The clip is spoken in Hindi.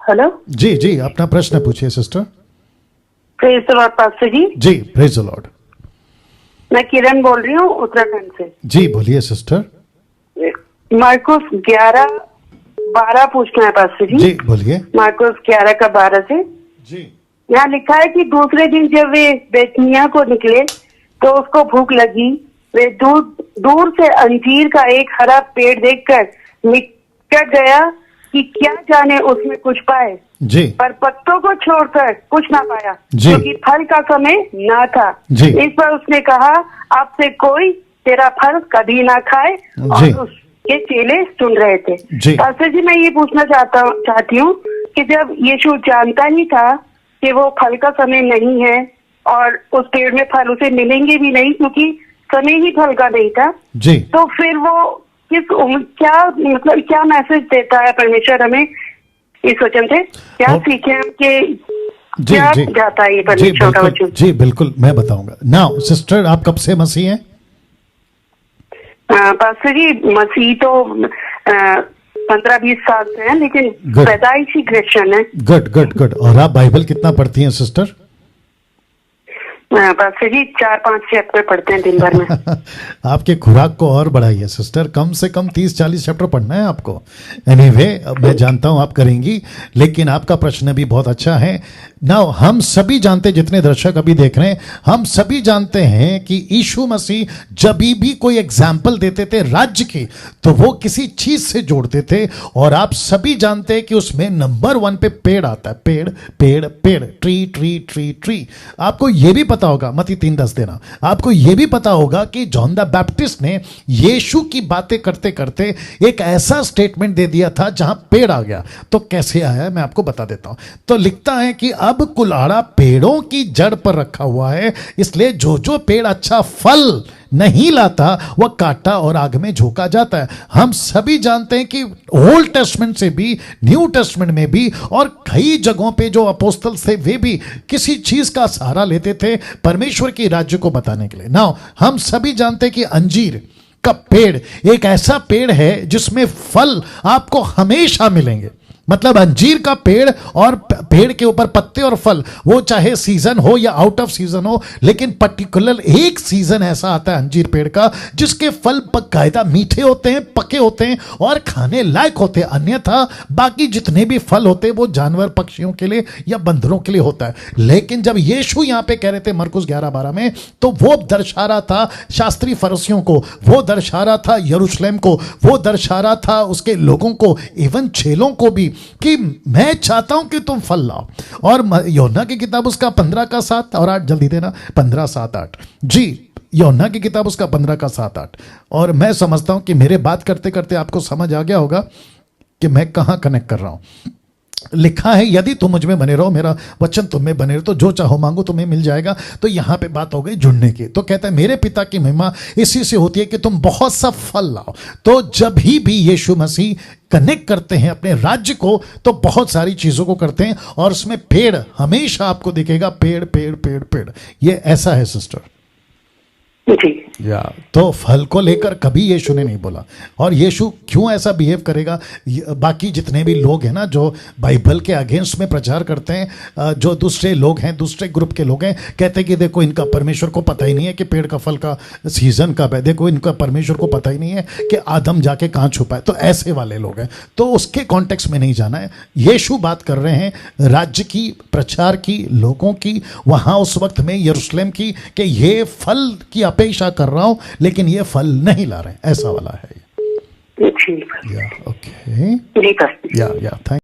हेलो जी जी, अपना प्रश्न पूछिए sister. Praise the lord pastor ji. जी, प्रेज द लॉर्ड। मैं किरण बोल रही हूँ उत्तराखंड से। जी बोलिए सिस्टर। मार्कुस 11:12 पूछना है पास्टर जी। जी बोलिए। मार्कुस 11:12 से जी यहाँ लिखा है कि दूसरे दिन जब वे बेतनिया को निकले तो उसको भूख लगी। वे दूर दूर से अंजीर का एक हरा पेड़ देखकर निकट गया कि क्या जाने उसमें कुछ पाए, जी पर पत्तों को छोड़कर कुछ ना पाया जी। क्योंकि फल का समय ना था। जी। इस पर उसने कहा, आपसे कोई तेरा फल कभी ना खाए। जी। और उसके चेले सुन रहे थे। जी। पास्टर जी, मैं ये पूछना चाहती हूँ कि जब यीशु जानता ही था कि वो फल का समय नहीं है और उस पेड़ में फल उसे मिलेंगे भी नहीं क्योंकि समय ही फल का नहीं था, जी, तो फिर वो क्या मैसेज देता है परमेश्वर हमें इस वचन से? क्या सीखे हम कि जी क्या जी जाता है ये जी परमेश्वर का बिल्कुल, वचन? जी बिल्कुल, मैं बताऊंगा। नाउ सिस्टर, आप कब से मसीह हैं? पास्टर जी, मसीह तो 15-20 साल से है, लेकिन Good. पैदाइशी क्रिश्चियन है। Good good good. और आप बाइबल कितना पढ़ती हैं सिस्टर? पास्टर जी 4-5 चैप्टर पढ़ते हैं दिन भर में। आपके खुराक को और बढ़ाइए सिस्टर, कम से कम 30-40 चैप्टर पढ़ना है आपको। एनीवे, मैं जानता हूं आप करेंगी, लेकिन आपका प्रश्न भी बहुत अच्छा है। नाउ हम सभी जानते, जितने दर्शक अभी देख रहे हैं, हम सभी जानते हैं कि यीशु मसीह जब भी कोई एग्जाम्पल देते थे राज्य की, तो वो किसी चीज से जोड़ते थे। और आप सभी जानते हैं कि उसमें नंबर 1 पे पेड़ आता है। पेड़ पेड़ पेड़, ट्री ट्री ट्री ट्री। आपको यह भी पता होगा, मत्ती 3:10 देना, आपको यह भी पता होगा कि जॉन द बैप्टिस्ट ने यीशु की बातें करते करते एक ऐसा स्टेटमेंट दे दिया था जहां पेड़ आ गया। तो कैसे आया मैं आपको बता देता हूं। तो लिखता है कि अब कुल्हाड़ा पेड़ों की जड़ पर रखा हुआ है, इसलिए जो जो पेड़ अच्छा फल नहीं लाता वह काटा और आग में झोंका जाता है। हम सभी जानते हैं कि ओल्ड टेस्टमेंट से भी, न्यू टेस्टमेंट में भी, और कई जगहों पे जो अपोस्तल थे वे भी किसी चीज का सहारा लेते थे परमेश्वर के राज्य को बताने के लिए। नाउ हम सभी जानते हैं कि अंजीर का पेड़ एक ऐसा पेड़ है जिसमें फल आपको हमेशा मिलेंगे। मतलब अंजीर का पेड़ और पेड़ के ऊपर पत्ते और फल, वो चाहे सीजन हो या आउट ऑफ सीजन हो, लेकिन पर्टिकुलर एक सीजन ऐसा आता है अंजीर पेड़ का जिसके फल बाकायदा मीठे होते हैं, पके होते हैं और खाने लायक होते हैं। अन्यथा बाकी जितने भी फल होते हैं वो जानवर पक्षियों के लिए या बंदरों के लिए होता है। लेकिन जब यीशु यहां पे कह रहे थे मरकुस 11:12 में, तो वो दर्शा रहा था शास्त्री फरीसियों को, वो दर्शा रहा था यरूशलेम को, वो दर्शा रहा था उसके लोगों को, इवन चेलों को भी, कि मैं चाहता हूं कि तुम फल लाओ। और यूहन्ना की किताब उसका 15:7 और 8, जल्दी देना, 15:7-8। जी, यूहन्ना की किताब उसका 15:7-8। और मैं समझता हूं कि मेरे बात करते करते आपको समझ आ गया होगा कि मैं कहां कनेक्ट कर रहा हूं। लिखा है, यदि तुम मुझ में बने रहो, मेरा वचन तुम में बने रहो, तो जो चाहो मांगो तुम्हें मिल जाएगा। तो यहां पे बात हो गई जुड़ने की। तो कहता है मेरे पिता की महिमा इसी से होती है कि तुम बहुत सा फल लाओ। तो जब भी यीशु मसीह कनेक्ट करते हैं अपने राज्य को, तो बहुत सारी चीजों को करते हैं, और उसमें पेड़ हमेशा आपको दिखेगा। पेड़ पेड़ पेड़ पेड़, ये ऐसा है सिस्टर। जी। या तो फल को लेकर कभी यीशु ने नहीं बोला। और यीशु क्यों ऐसा बिहेव करेगा? बाकी जितने भी लोग हैं ना जो बाइबल के अगेंस्ट में प्रचार करते हैं, जो दूसरे लोग हैं, दूसरे ग्रुप के लोग हैं, कहते हैं कि देखो इनका परमेश्वर को पता ही नहीं है कि पेड़ का फल का सीजन कब है, देखो इनका परमेश्वर को पता ही नहीं है कि आदम जाके कहाँ छुपा है। तो ऐसे वाले लोग हैं, तो उसके कॉन्टेक्स्ट में नहीं जाना है। यीशु बात कर रहे हैं राज्य की, प्रचार की, लोगों की, वहां उस वक्त में यरूशलेम की, कि ये फल की अपेक्षा कर रहा हूं लेकिन ये फल नहीं ला रहे, ऐसा वाला है। जी। या ओके, जी, या थैंक